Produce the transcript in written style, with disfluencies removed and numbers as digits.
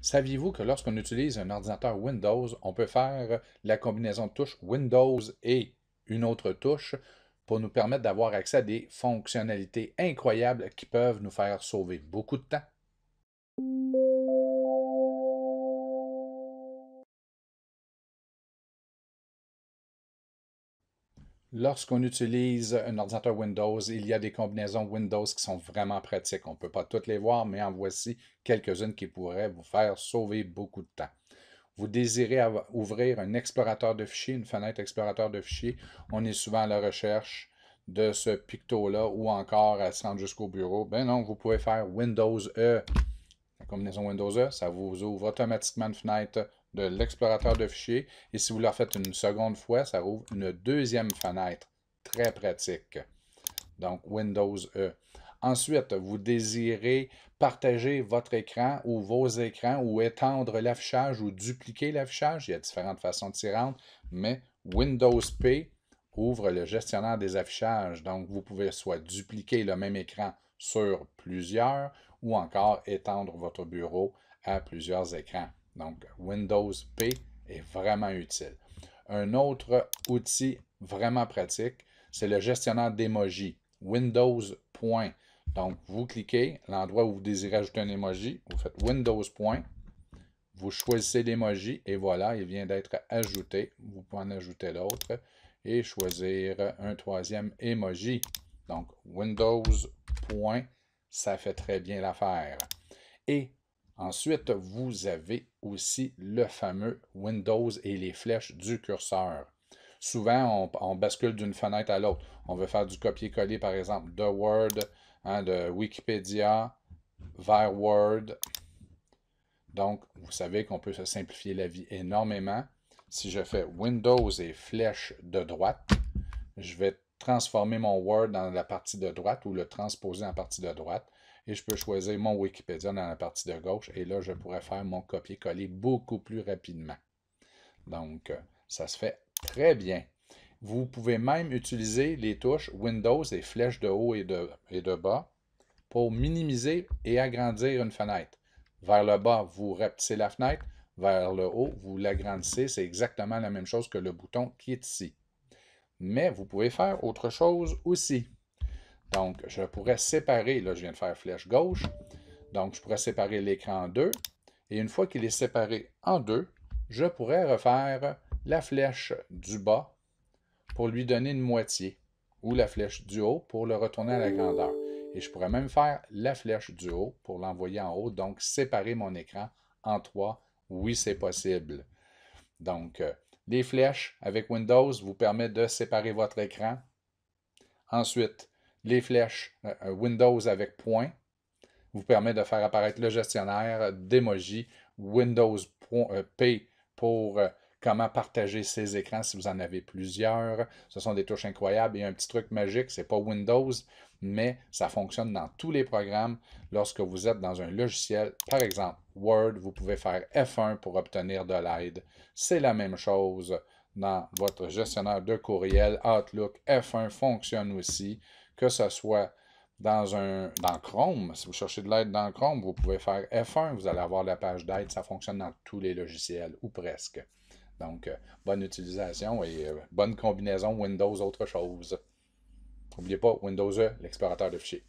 Saviez-vous que lorsqu'on utilise un ordinateur Windows, on peut faire la combinaison de touches Windows et une autre touche pour nous permettre d'avoir accès à des fonctionnalités incroyables qui peuvent nous faire sauver beaucoup de temps? Lorsqu'on utilise un ordinateur Windows, il y a des combinaisons Windows qui sont vraiment pratiques. On ne peut pas toutes les voir, mais en voici quelques-unes qui pourraient vous faire sauver beaucoup de temps. Vous désirez ouvrir un explorateur de fichiers, une fenêtre explorateur de fichiers. On est souvent à la recherche de ce picto-là ou encore à se rendre jusqu'au bureau. Ben non, vous pouvez faire Windows E. La combinaison Windows E, ça vous ouvre automatiquement une fenêtre de l'explorateur de fichiers. Et si vous le refaites une seconde fois, ça ouvre une deuxième fenêtre. Très pratique. Donc, Windows E. Ensuite, vous désirez partager votre écran ou vos écrans ou étendre l'affichage ou dupliquer l'affichage. Il y a différentes façons de s'y rendre, mais Windows P ouvre le gestionnaire des affichages. Donc, vous pouvez soit dupliquer le même écran sur plusieurs ou encore étendre votre bureau à plusieurs écrans. Donc, Windows P est vraiment utile. Un autre outil vraiment pratique, c'est le gestionnaire d'émojis. Windows point. Donc, vous cliquez l'endroit où vous désirez ajouter un emoji, vous faites Windows point, vous choisissez l'emoji et voilà, il vient d'être ajouté. Vous pouvez en ajouter l'autre et choisir un troisième emoji. Donc, Windows point, ça fait très bien l'affaire. Et ensuite, vous avez aussi le fameux Windows et les flèches du curseur. Souvent, on bascule d'une fenêtre à l'autre. On veut faire du copier-coller, par exemple, de Word, de Wikipédia vers Word. Donc, vous savez qu'on peut se simplifier la vie énormément. Si je fais Windows et flèche de droite, je vais transformer mon Word dans la partie de droite ou le transposer en partie de droite. Et je peux choisir mon Wikipédia dans la partie de gauche. Et là, je pourrais faire mon copier-coller beaucoup plus rapidement. Donc, ça se fait très bien. Vous pouvez même utiliser les touches Windows et flèches de haut et de bas pour minimiser et agrandir une fenêtre. Vers le bas, vous rapetissez la fenêtre. Vers le haut, vous l'agrandissez. C'est exactement la même chose que le bouton qui est ici. Mais vous pouvez faire autre chose aussi. Donc, je pourrais séparer, là je viens de faire flèche gauche, donc je pourrais séparer l'écran en deux. Et une fois qu'il est séparé en deux, je pourrais refaire la flèche du bas pour lui donner une moitié, ou la flèche du haut pour le retourner à la grandeur. Et je pourrais même faire la flèche du haut pour l'envoyer en haut, donc séparer mon écran en trois. Oui, c'est possible. Donc, les flèches avec Windows vous permettent de séparer votre écran. Ensuite, les flèches Windows avec point vous permet de faire apparaître le gestionnaire d'emoji Windows P pour comment partager ses écrans si vous en avez plusieurs. Ce sont des touches incroyables et un petit truc magique, c'est pas Windows, mais ça fonctionne dans tous les programmes. Lorsque vous êtes dans un logiciel, par exemple Word, vous pouvez faire F1 pour obtenir de l'aide. C'est la même chose dans votre gestionnaire de courriel. Outlook F1 fonctionne aussi, que ce soit dans Chrome, si vous cherchez de l'aide dans Chrome, vous pouvez faire F1, vous allez avoir la page d'aide. Ça fonctionne dans tous les logiciels, ou presque. Donc, bonne utilisation et bonne combinaison Windows autre chose. N'oubliez pas Windows E, l'explorateur de fichiers.